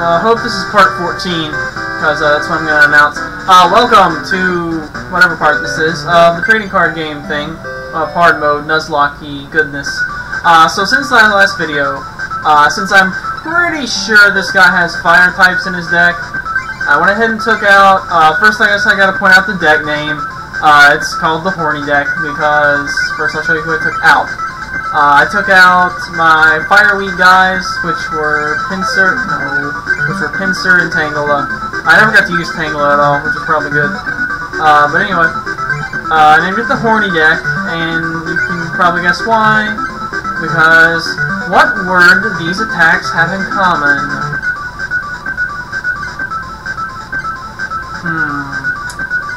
hope this is part 14, because that's what I'm going to announce. Welcome to whatever part this is, the trading card game thing, hard mode, Nuzlocke goodness. So since the last video, since I'm pretty sure this guy has fire types in his deck, I went ahead and took out, first I guess I gotta point out the deck name. It's called the Horny deck, because, first I'll show you who I took out. I took out my Fireweed guys, which were Pinsir and Tangela. I never got to use Tangela at all, which is probably good. But anyway, I named it the Horny deck, and you can probably guess why. Because, what word do these attacks have in common?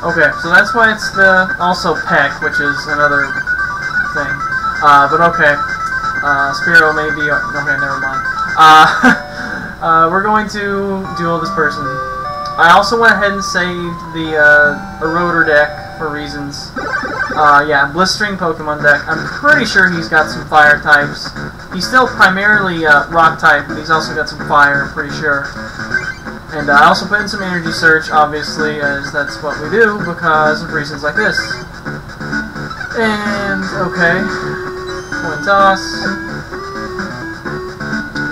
Okay, so that's why it's the also Peck, which is another thing. But okay. Spiro may be... Okay, never mind. We're going to duel this person. I also went ahead and saved the Eroder deck for reasons. Yeah, Blistering Pokemon deck. I'm pretty sure he's got some fire types. He's still primarily rock type, but he's also got some fire, I'm pretty sure. And I also put in some energy search, obviously, as that's what we do, because of reasons like this. And, okay. Coin toss.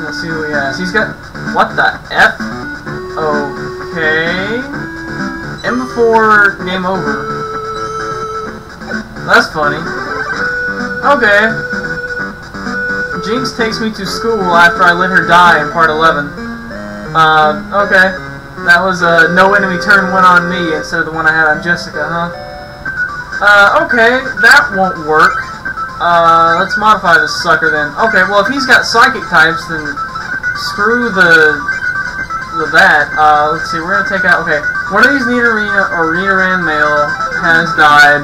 Let's see who he has. He's got... What the F? Okay. M before game over. That's funny. Okay. Jinx takes me to school after I let her die in part 11. Okay. That was a no enemy turn one on me instead of the one I had on Jessica, huh? Okay, that won't work. Let's modify this sucker then. Okay, well if he's got psychic types, then screw that. Let's see, we're gonna take out, okay, one of these Nidorina or Nidoran male has died.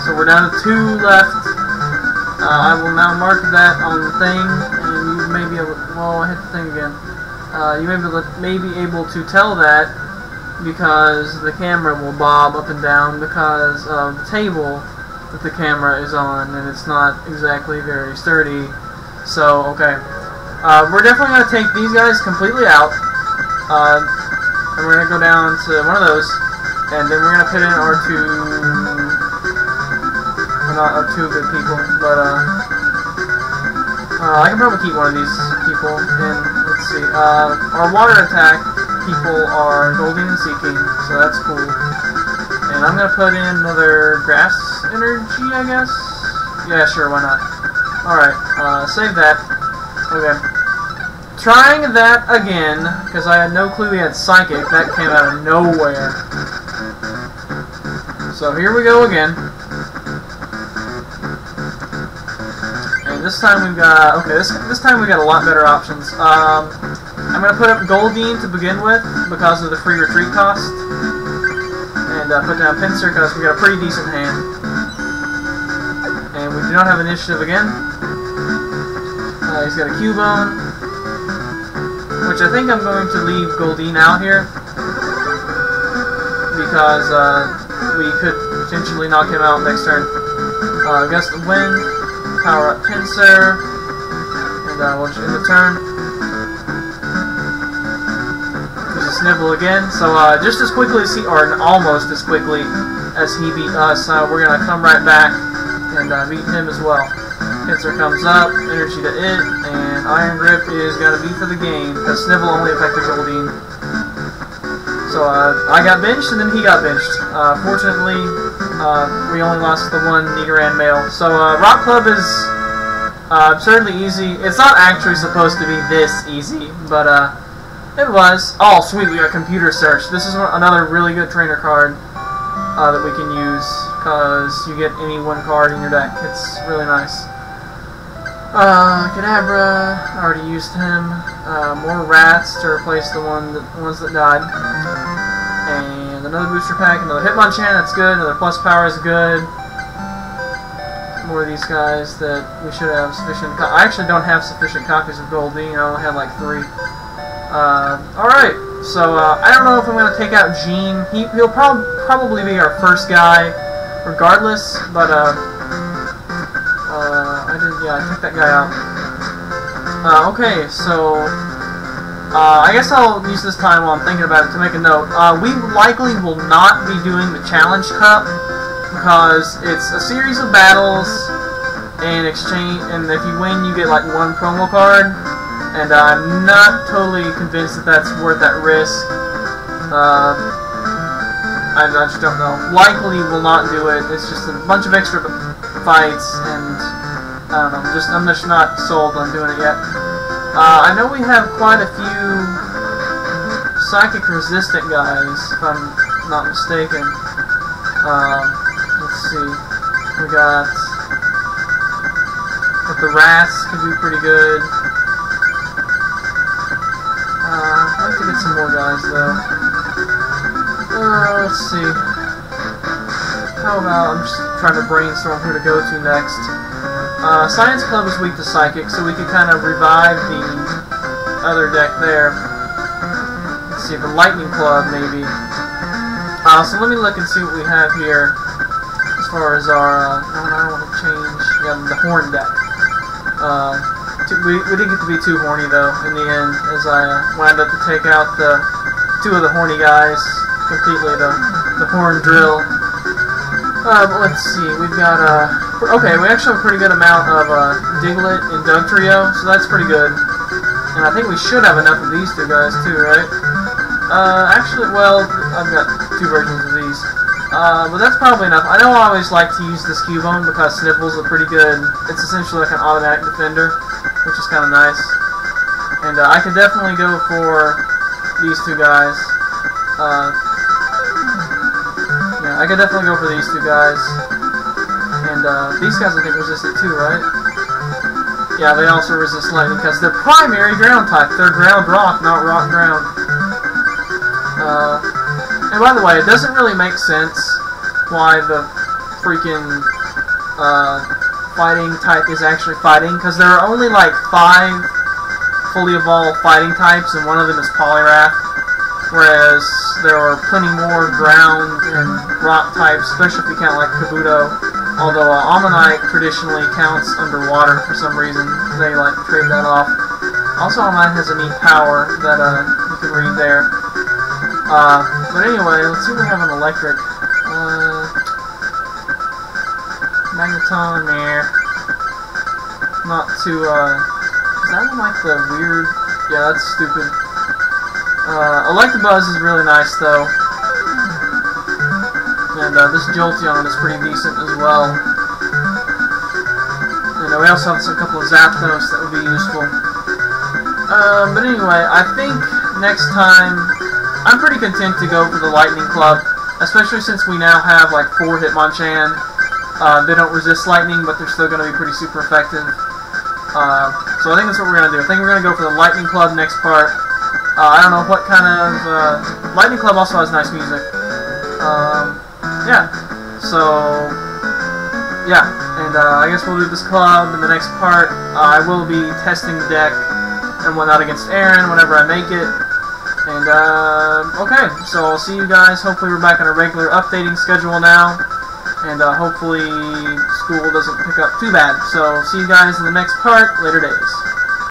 So we're down to 2 left. I will now mark that on the thing, and you may be able to, well, I hit the thing again. You may be able to tell that because the camera will bob up and down because of the table that the camera is on, and it's not exactly very sturdy. So, okay. We're definitely going to take these guys completely out. And we're going to go down to one of those, and then we're going to put in our not our 2 good people, but I can probably keep one of these people, and let's see, our water attack people are Goldeen and Seeking, so that's cool. And I'm gonna put in another grass energy, I guess? Yeah, sure, why not? Alright, save that. Okay. Trying that again, because I had no clue we had Psychic, that came out of nowhere. So here we go again. This time we've got, okay, this time we've got a lot better options. I'm going to put up Goldeen to begin with because of the free retreat cost. And put down Pinsir because we got a pretty decent hand. And we do not have initiative again. He's got a Cubone, which I think I'm going to leave Goldeen out here because we could potentially knock him out next turn. Gust of Wind. Power up Pinsir, and we'll just end the turn. There's a Snivell again, so just as quickly as or almost as quickly as he beat us, we're going to come right back and beat him as well. Pinsir comes up, energy to it, and Iron Grip is going to be for the game, because Snivell only affected Goldeen. So I got benched, and then he got benched. Fortunately, we only lost the one Nidoran male. So Rock Club is absurdly easy. It's not actually supposed to be this easy, but it was. Oh, sweet, we got Computer Search. This is another really good trainer card that we can use, because you get any one card in your deck. It's really nice. Kadabra, I already used him. More rats to replace the ones that died. And another booster pack, another Hitmonchan, that's good. Another plus power is good. More of these guys that we should have sufficient. I actually don't have sufficient copies of Goldeen. I only have like 3. Alright, so I don't know if I'm going to take out Gene. He'll probably be our first guy, regardless. But I took that guy out. Okay, so I guess I'll use this time while I'm thinking about it to make a note. We likely will not be doing the Challenge Cup because it's a series of battles and exchange, and if you win, you get like one promo card, and I'm not totally convinced that that's worth that risk. I just don't know. Likely will not do it. It's just a bunch of extra fights, and I don't know. I'm just not sold on doing it yet. I know we have quite a few psychic resistant guys, if I'm not mistaken. Let's see. We got the rats can do pretty good. I'd like to get some more guys though. Let's see. How about I'm just trying to brainstorm who to go to next. Science Club is weak to Psychic, so we could kind of revive the other deck there. Let's see, the Lightning Club, maybe. So let me look and see what we have here as far as our... no, I don't want to change... yeah, the Horn deck. We didn't get to be too horny, though, in the end, as I wound up to take out the two of the horny guys completely, the Horn Drill. But let's see, we've got okay, we actually have a pretty good amount of Diglett and Dugtrio, so that's pretty good. And I think we should have enough of these two guys too, right? Actually, well, I've got two versions of these. But that's probably enough. I know I always like to use this Cubone because Sniffles are pretty good. It's essentially like an automatic defender, which is kind of nice. And I could definitely go for these two guys. Yeah, I could definitely go for these two guys. And these guys I think resist it too, right? Yeah, they also resist lightning because they're primary ground type. They're ground rock, not rock ground. And by the way, it doesn't really make sense why the freaking fighting type is actually fighting, because there are only like 5 fully evolved fighting types, and one of them is Poliwrath. Whereas there are plenty more ground and rock types, especially if you count like Kabuto. Although Ammonite traditionally counts underwater for some reason. They like to trade that off. Also, Ammonite has a neat power that you can read there. But anyway, let's see if we have an electric. Magneton there. Not too, is that one like the weird? Yeah, that's stupid. Electabuzz is really nice though. And this Jolteon is pretty decent as well. And we also have a couple of Zapdos that would be useful. But anyway, I think next time I'm pretty content to go for the Lightning Club, especially since we now have like 4 Hitmonchan. They don't resist lightning, but they're still going to be pretty super effective. So I think that's what we're going to do. I think we're going to go for the Lightning Club next part. I don't know what kind of... Lightning Club also has nice music. Yeah. So... yeah. And I guess we'll do this club in the next part. I will be testing the deck and whatnot against Aaron whenever I make it. And, okay. So I'll see you guys. Hopefully we're back on a regular updating schedule now. And hopefully school doesn't pick up too bad. So see you guys in the next part. Later days.